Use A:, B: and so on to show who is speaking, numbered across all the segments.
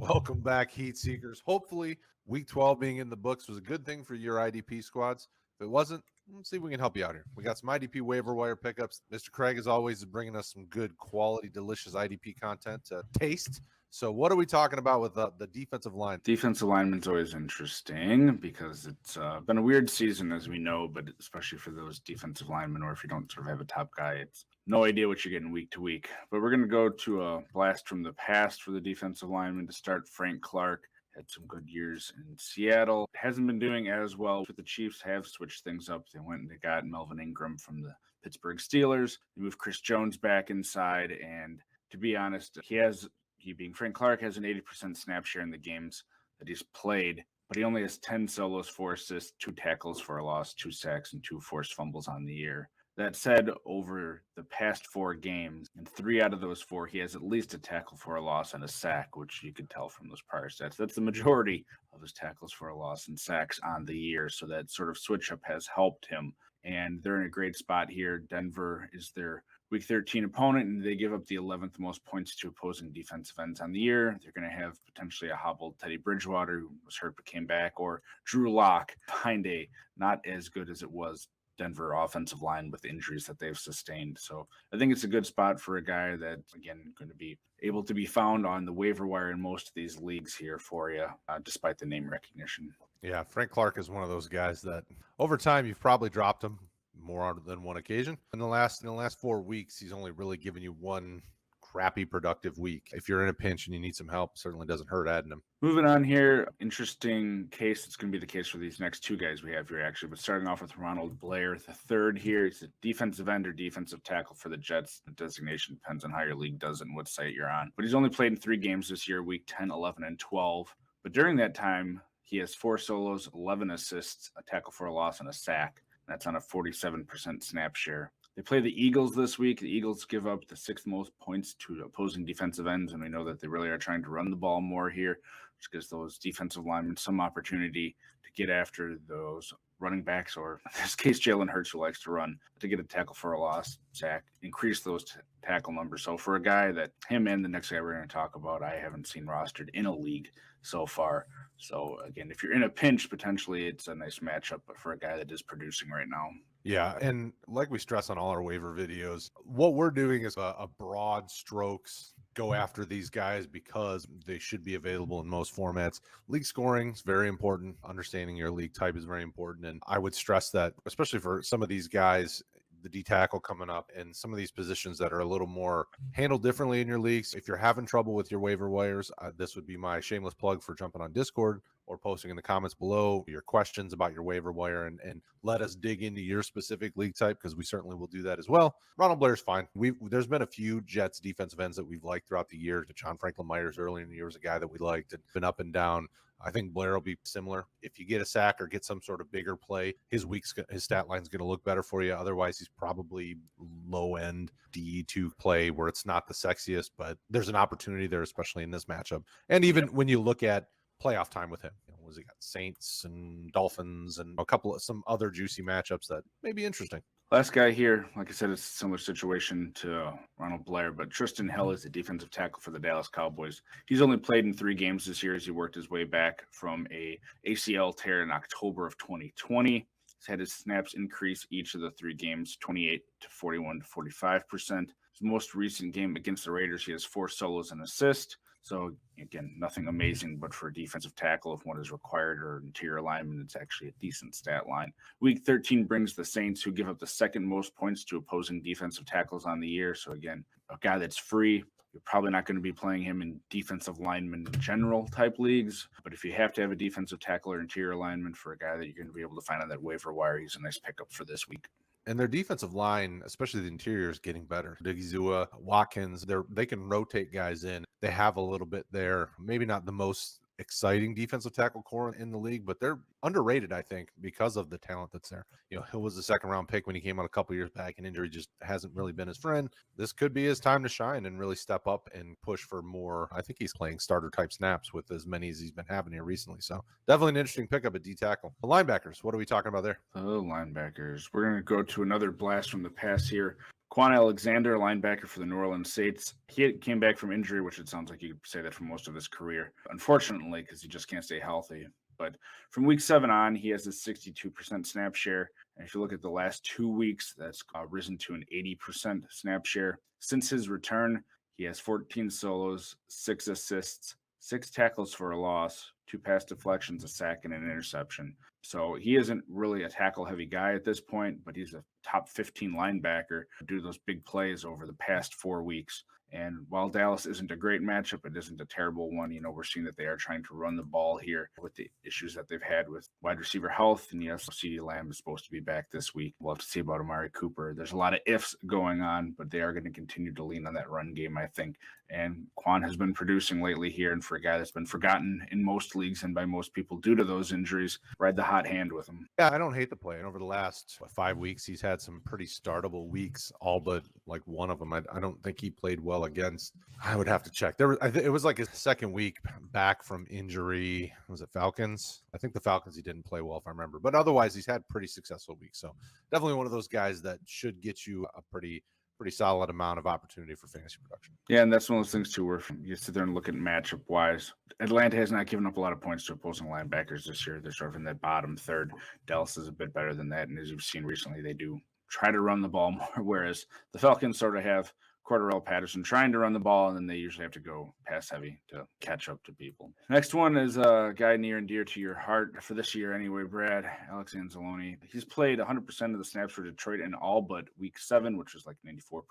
A: Welcome back, Heat Seekers. Hopefully, Week 12 being in the books was a good thing for your IDP squads. If it wasn't, let's see if we can help you out here. We got some IDP waiver wire pickups. Mr. Kraig, as always, is bringing us some good quality, delicious IDP content to taste. So what are we talking about with the defensive line?
B: Defensive lineman's always interesting because it's been a weird season, as we know, but especially for those defensive linemen, or if you don't sort of have a top guy, it's no idea what you're getting week to week. But we're going to go to a blast from the past for the defensive lineman to start. Frank Clark had some good years in Seattle. Hasn't been doing as well, but the Chiefs have switched things up. They went and they got Melvin Ingram from the Pittsburgh Steelers. They moved Chris Jones back inside, and to be honest, he being Frank Clark has an 80% snap share in the games that he's played, but he only has 10 solos, 4 assists, 2 tackles for a loss, 2 sacks, and 2 forced fumbles on the year. That said, over the past 4 games, in 3 out of those 4, he has at least a tackle for a loss and a sack, which you could tell from those prior stats. That's the majority of his tackles for a loss and sacks on the year, so that sort of switch-up has helped him. And they're in a great spot here. Denver is their Week 13 opponent, and they give up the 11th most points to opposing defensive ends on the year. They're going to have potentially a hobbled Teddy Bridgewater, who was hurt but came back, or Drew Lock behind a not as good as it was Denver offensive line with injuries that they've sustained. So I think it's a good spot for a guy that, again, going to be able to be found on the waiver wire in most of these leagues here for you, despite the name recognition.
A: Yeah, Frank Clark is one of those guys that over time you've probably dropped him more than one occasion. In the last 4 weeks, he's only really given you one crappy productive week. If you're in a pinch and you need some help, certainly doesn't hurt adding him.
B: Moving on here, interesting case. It's going to be the case for these next 2 guys we have here, actually. But starting off with Ronald Blair, the third here. He's a defensive end or defensive tackle for the Jets. The designation depends on how your league does it and what site you're on. But he's only played in 3 games this year, week 10, 11, and 12. But during that time, he has 4 solos, 11 assists, a tackle for a loss, and a sack. That's on a 47% snap share. They play the Eagles this week. The Eagles give up the 6th most points to opposing defensive ends, and we know that they really are trying to run the ball more here, which gives those defensive linemen some opportunity to get after those running backs, or in this case, Jalen Hurts, who likes to run, to get a tackle for a loss, sack, increase those tackle numbers. So for a guy that him and the next guy we're going to talk about, I haven't seen rostered in a league so far. So again, if you're in a pinch, potentially it's a nice matchup, but for a guy that is producing right now.
A: Yeah, and like we stress on all our waiver videos, what we're doing is a broad strokes go after these guys because they should be available in most formats. League scoring is very important. Understanding your league type is very important. And I would stress that, especially for some of these guys, the D tackle coming up and some of these positions that are a little more handled differently in your leagues. If you're having trouble with your waiver wires, this would be my shameless plug for jumping on Discord or posting in the comments below your questions about your waiver wire and let us dig into your specific league type, because we certainly will do that as well. Ronald Blair's fine. There's been a few Jets defensive ends that we've liked throughout the year. John Franklin Myers earlier in the year was a guy that we liked and been up and down. I think Blair will be similar. If you get a sack or get some sort of bigger play, his stat line's going to look better for you. Otherwise, he's probably low-end DE2 play where it's not the sexiest, but there's an opportunity there, especially in this matchup. And even when you look at playoff time with him, he got Saints and Dolphins and some other juicy matchups that may be interesting.
B: Last guy here, like I said, it's a similar situation to Ronald Blair, but Tristan Hell is the defensive tackle for the Dallas Cowboys. He's only played in 3 games this year as he worked his way back from a ACL tear in October of 2020. He's had his snaps increase each of the 3 games, 28 to 41 to 45%. His most recent game against the Raiders, he has 4 solos and assist. So, again, nothing amazing, but for a defensive tackle, if one is required, or interior lineman, it's actually a decent stat line. Week 13 brings the Saints, who give up the 2nd most points to opposing defensive tackles on the year. So, again, a guy that's free. You're probably not going to be playing him in defensive lineman general type leagues. But if you have to have a defensive tackle or interior lineman for a guy that you're going to be able to find on that waiver wire, he's a nice pickup for this week.
A: And their defensive line, especially the interior, is getting better. Digizua, Watkins, they can rotate guys in. They have a little bit there. Maybe not the most exciting defensive tackle core in the league, but they're underrated, I think, because of the talent that's there. Hill was a 2nd-round pick when he came out a couple years back, and injury just hasn't really been his friend. This could be his time to shine and really step up and push for more. I think he's playing starter-type snaps with as many as he's been having here recently. So definitely an interesting pickup at D-tackle. The linebackers, what are we talking about there?
B: The linebackers. We're going to go to another blast from the past here. Quan Alexander, linebacker for the New Orleans Saints. He came back from injury, which it sounds like you could say that for most of his career, unfortunately, because he just can't stay healthy. But from week 7 on, he has a 62% snap share. And if you look at the last 2 weeks, that's risen to an 80% snap share. Since his return, he has 14 solos, 6 assists, 6 tackles for a loss, 2 pass deflections, a sack, and an interception. So he isn't really a tackle-heavy guy at this point, but he's a top 15 linebacker due to those big plays over the past 4 weeks. And while Dallas isn't a great matchup, it isn't a terrible one. We're seeing that they are trying to run the ball here with the issues that they've had with wide receiver health. And yes, CeeDee Lamb is supposed to be back this week. We'll have to see about Amari Cooper. There's a lot of ifs going on, but they are going to continue to lean on that run game, I think. And Quan has been producing lately here. And for a guy that's been forgotten in most leagues and by most people due to those injuries, ride the hot hand with him.
A: Yeah, I don't hate the play. And over the last 5 weeks, he's had some pretty startable weeks, all but like one of them. I don't think he played well against. I would have to check. It was like his second week back from injury. Was it Falcons? I think the Falcons he didn't play well, if I remember. But otherwise, he's had pretty successful weeks. So definitely one of those guys that should get you a pretty solid amount of opportunity for fantasy production.
B: Yeah, and that's one of those things too where you sit there and look at matchup wise. Atlanta has not given up a lot of points to opposing linebackers this year. They're sort of in that bottom third. Dallas is a bit better than that, and as you've seen recently, they do try to run the ball more, whereas the Falcons sort of have Cordarrelle Patterson trying to run the ball, and then they usually have to go pass heavy to catch up to people. Next one is a guy near and dear to your heart for this year anyway, Brad, Alexy. He's played 100% of the snaps for Detroit in all but week 7, which is like 94%.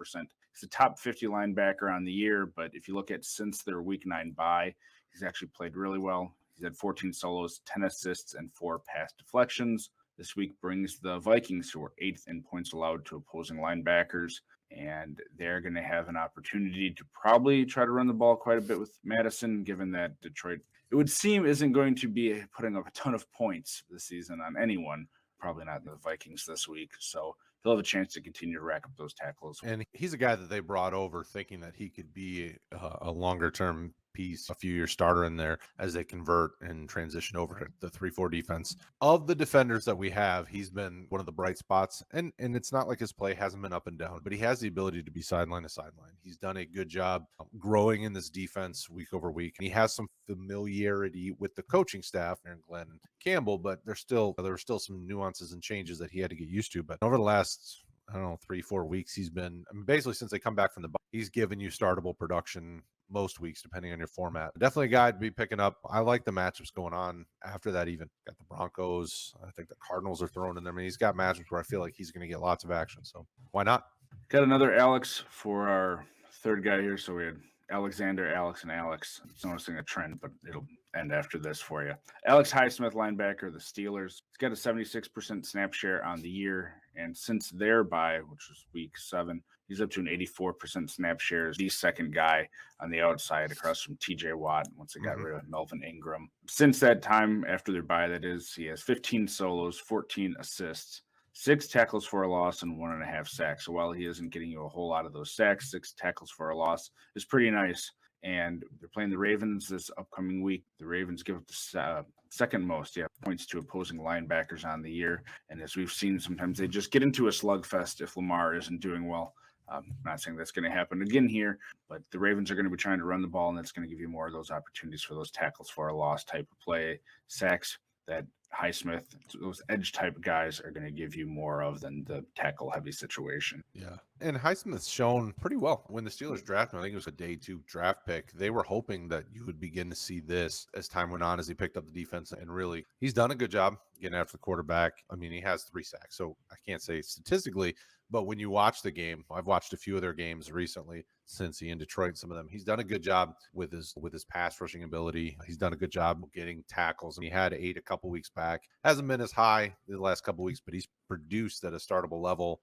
B: He's a top 50 linebacker on the year, but if you look at since their week 9 bye, he's actually played really well. He's had 14 solos, 10 assists, and 4 pass deflections. This week brings the Vikings, who are 8th in points allowed to opposing linebackers, and they're going to have an opportunity to probably try to run the ball quite a bit with Madison, given that Detroit, it would seem, isn't going to be putting up a ton of points this season on anyone, probably not the Vikings this week. So they'll have a chance to continue to rack up those tackles.
A: And he's a guy that they brought over thinking that he could be a longer-term piece, a few-year starter in there as they convert and transition over to the 3-4 defense. Of the defenders that we have, he's been one of the bright spots, and it's not like his play hasn't been up and down, but he has the ability to be sideline to sideline. He's done a good job growing in this defense week over week. He has some familiarity with the coaching staff, Aaron Glenn and Campbell, but there were still some nuances and changes that he had to get used to. But over the last 3-4 weeks, he's been, basically since they come back from the bye, he's given you startable production most weeks, depending on your format. Definitely a guy to be picking up. I like the matchups going on after that. Even got the Broncos. I think the Cardinals are thrown in there. He's got matchups where I feel like he's going to get lots of action. So why not?
B: Got another Alex for our third guy here. So we had Alexander, Alex, and Alex. It's noticing a trend, but it'll end after this for you. Alex Highsmith, linebacker, the Steelers. He's got a 76% snap share on the year. And since their bye, which was week 7, he's up to an 84% snap share. The second guy on the outside across from TJ Watt once they got rid of Melvin Ingram. Since that time, after their bye, that is, he has 15 solos, 14 assists, 6 tackles for a loss, and 1.5 sacks. So while he isn't getting you a whole lot of those sacks, 6 tackles for a loss is pretty nice. And they're playing the Ravens this upcoming week. The Ravens give up the second most points to opposing linebackers on the year. And as we've seen, sometimes they just get into a slugfest if Lamar isn't doing well. I'm not saying that's going to happen again here, but the Ravens are going to be trying to run the ball, and that's going to give you more of those opportunities for those tackles for a loss type of play, sacks that Highsmith, those edge type guys are going to give you more of than the tackle heavy situation.
A: Yeah. And Highsmith's shown pretty well. When the Steelers drafted him, I think it was a day 2 draft pick, they were hoping that you would begin to see this as time went on, as he picked up the defense. And really, he's done a good job getting after the quarterback. He has 3 sacks, so I can't say statistically, but when you watch the game, I've watched a few of their games recently since he in Detroit, some of them, he's done a good job with his pass rushing ability. He's done a good job getting tackles. He had 8 a couple weeks back. Hasn't been as high the last couple weeks, but he's produced at a startable level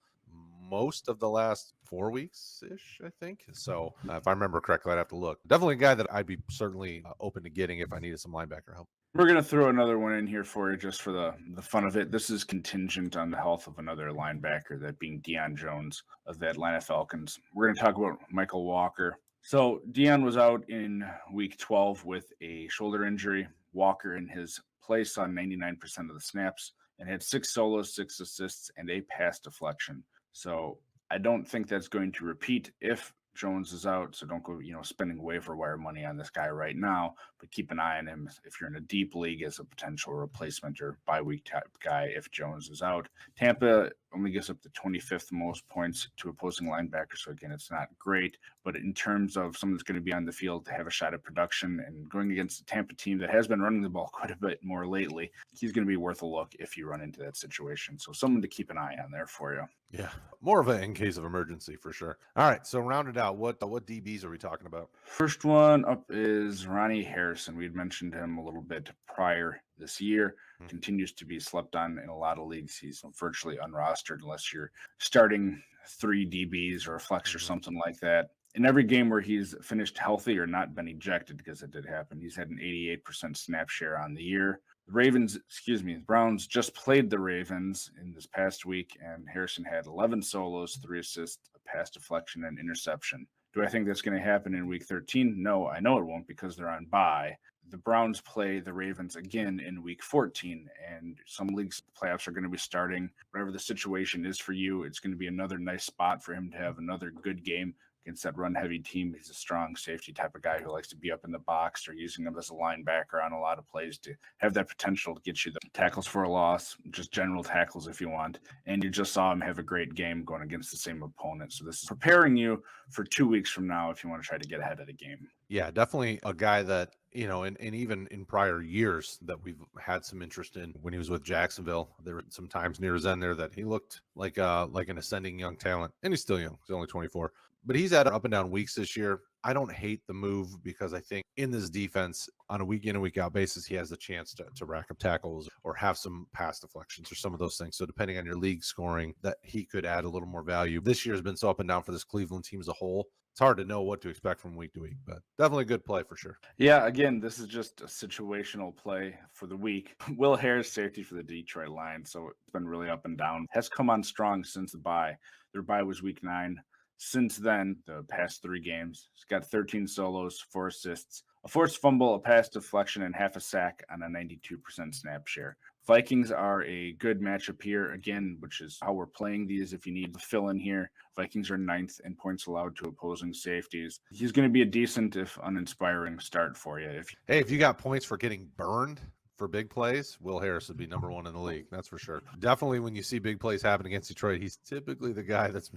A: most of the last 4 weeks-ish, I think. So if I remember correctly, I'd have to look. Definitely a guy that I'd be certainly open to getting if I needed some linebacker help.
B: We're going to throw another one in here for you just for the fun of it. This is contingent on the health of another linebacker, that being Deion Jones of the Atlanta Falcons. We're going to talk about Michael Walker. So Deion was out in week 12 with a shoulder injury. Walker in his place on 99% of the snaps and had 6 solos, 6 assists, and a pass deflection. So I don't think that's going to repeat if Jones is out, so don't go, spending waiver wire money on this guy right now, but keep an eye on him if you're in a deep league as a potential replacement or bye week type guy if Jones is out. Tampa only gives up the 25th most points to opposing linebackers, so again, it's not great, but in terms of someone that's going to be on the field to have a shot at production and going against a Tampa team that has been running the ball quite a bit more lately, he's going to be worth a look if you run into that situation. So someone to keep an eye on there for you.
A: Yeah, more of a in case of emergency for sure. All right, so round it out. What DBs are we talking about?
B: First one up is Ronald Harrison. We had mentioned him a little bit prior this year. Continues to be slept on in a lot of leagues. He's virtually unrostered unless you're starting 3 DBs or a flex or something like that. In every game where he's finished healthy or not been ejected, because it did happen, he's had an 88% snap share on the year. The Browns just played the Ravens in this past week, and Harrison had 11 solos, 3 assists, a pass deflection, and interception. Do I think that's going to happen in week 13? No, I know it won't because they're on bye. The Browns play the Ravens again in week 14, and some leagues playoffs are going to be starting. Whatever the situation is for you, it's going to be another nice spot for him to have another good game against that run-heavy team. He's a strong safety type of guy who likes to be up in the box, or using him as a linebacker on a lot of plays to have that potential to get you the tackles for a loss, just general tackles if you want. And you just saw him have a great game going against the same opponent. So this is preparing you for 2 weeks from now if you want to try to get ahead of the game.
A: Yeah, definitely a guy that, and even in prior years that we've had some interest in. When he was with Jacksonville, there were some times near his end there that he looked like an ascending young talent, and he's still young. He's only 24. But he's had up and down weeks this year. I don't hate the move because I think in this defense, on a week in and week out basis, he has the chance to rack up tackles or have some pass deflections or some of those things. So depending on your league scoring, that he could add a little more value. This year has been so up and down for this Cleveland team as a whole. It's hard to know what to expect from week to week, but definitely a good play for sure.
B: Yeah, again, this is just a situational play for the week. Will Harris, safety for the Detroit Lions, so it's been really up and down. Has come on strong since the bye. Their bye was week 9. Since then, the past 3 games, he's got 13 solos, 4 assists, a forced fumble, a pass deflection, and half a sack on a 92% snap share. Vikings are a good matchup here, again, which is how we're playing these if you need to fill in here. Vikings are 9th in points allowed to opposing safeties. He's going to be a decent, if uninspiring, start for you.
A: If you got points for getting burned for big plays, Will Harris would be number 1 in the league. That's for sure. Definitely when you see big plays happen against Detroit, he's typically the guy that's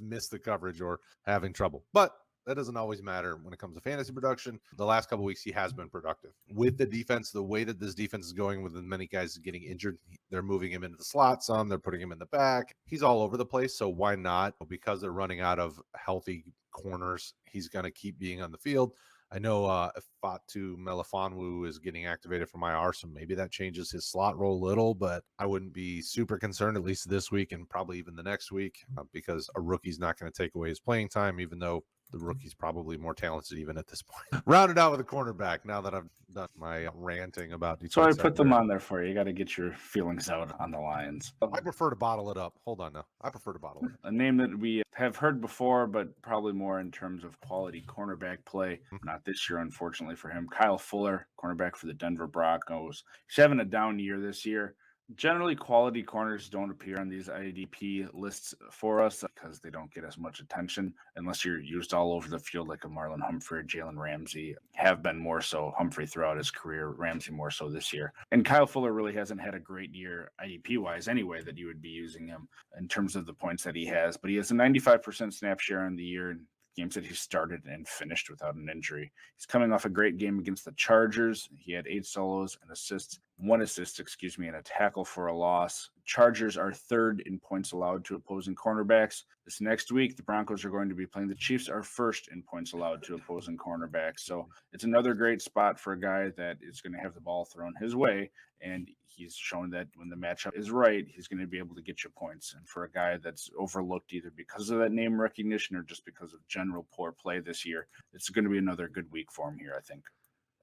A: missed the coverage or having trouble. But that doesn't always matter when it comes to fantasy production. The last couple of weeks, he has been productive. With the defense, the way that this defense is going, with many guys getting injured, they're moving him into the slot some, they're putting him in the back. He's all over the place, so why not? Because they're running out of healthy corners, he's going to keep being on the field. I know Fatu Melifonwu is getting activated from IR, so maybe that changes his slot role a little, but I wouldn't be super concerned, at least this week and probably even the next week, because a rookie's not going to take away his playing time, even though the rookie's probably more talented even at this point. Rounded out with a cornerback now that I've done my ranting about Detroit.
B: So I put them on there for you. You got to get your feelings out on the Lions.
A: I prefer to bottle it up. Hold on now. I prefer to bottle it up.
B: A name that we have heard before, but probably more in terms of quality cornerback play. Not this year, unfortunately for him. Kyle Fuller, cornerback for the Denver Broncos. He's having a down year this year. Generally, quality corners don't appear on these IDP lists for us because they don't get as much attention unless you're used all over the field like a Marlon Humphrey or Jalen Ramsey. Have been more so. Humphrey throughout his career, Ramsey more so this year. And Kyle Fuller really hasn't had a great year IDP-wise anyway that you would be using him in terms of the points that he has. But he has a 95% snap share on the year and games that he started and finished without an injury. He's coming off a great game against the Chargers. He had 8 solos and assists, 1 assist, and a tackle for a loss. Chargers are 3rd in points allowed to opposing cornerbacks. This next week, the Broncos are going to be playing the Chiefs, are 1st in points allowed to opposing cornerbacks. So it's another great spot for a guy that is going to have the ball thrown his way. And he's shown that when the matchup is right, he's going to be able to get you points. And for a guy that's overlooked either because of that name recognition or just because of general poor play this year, it's going to be another good week for him here, I think.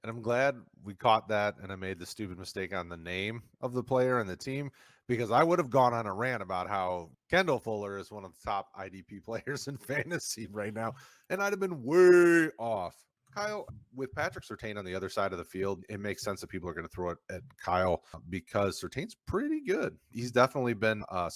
A: And I'm glad we caught that and I made the stupid mistake on the name of the player and the team, because I would have gone on a rant about how Kendall Fuller is one of the top IDP players in fantasy right now, and I'd have been way off. Kyle, with Patrick Surtain on the other side of the field, it makes sense that people are going to throw it at Kyle because Surtain's pretty good. He's definitely been a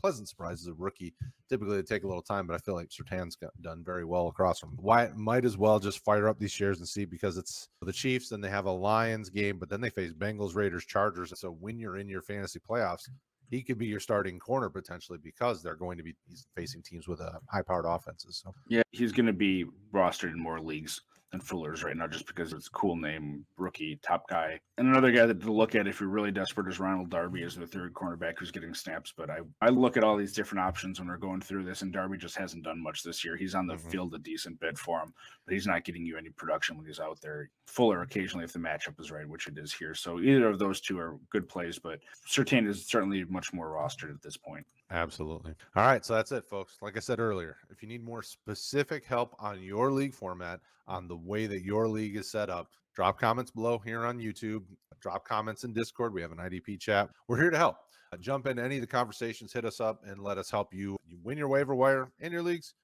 A: pleasant surprise as a rookie. Typically, they take a little time, but I feel like Surtain's done very well across from him. Why might as well just fire up these shares and see, because it's the Chiefs, then they have a Lions game, but then they face Bengals, Raiders, Chargers. So when you're in your fantasy playoffs, he could be your starting corner potentially, because they're going to be facing teams with high-powered offenses. So
B: yeah, he's going to be rostered in more leagues than Fuller's right now, just because it's a cool name, rookie, top guy. And another guy that to look at if you're really desperate is Ronald Darby as the third cornerback who's getting snaps. But I look at all these different options when we're going through this, and Darby just hasn't done much this year. He's on the field a decent bit for him, but he's not getting you any production when he's out there. Fuller occasionally if the matchup is right, which it is here. So either of those two are good plays, but Surtain is certainly much more rostered at this point.
A: Absolutely. All right. So that's it, folks. Like I said earlier, if you need more specific help on your league format, on the way that your league is set up, drop comments below here on YouTube, drop comments in Discord. We have an IDP chat. We're here to help. Jump into any of the conversations, hit us up, and let us help you win your waiver wire in your leagues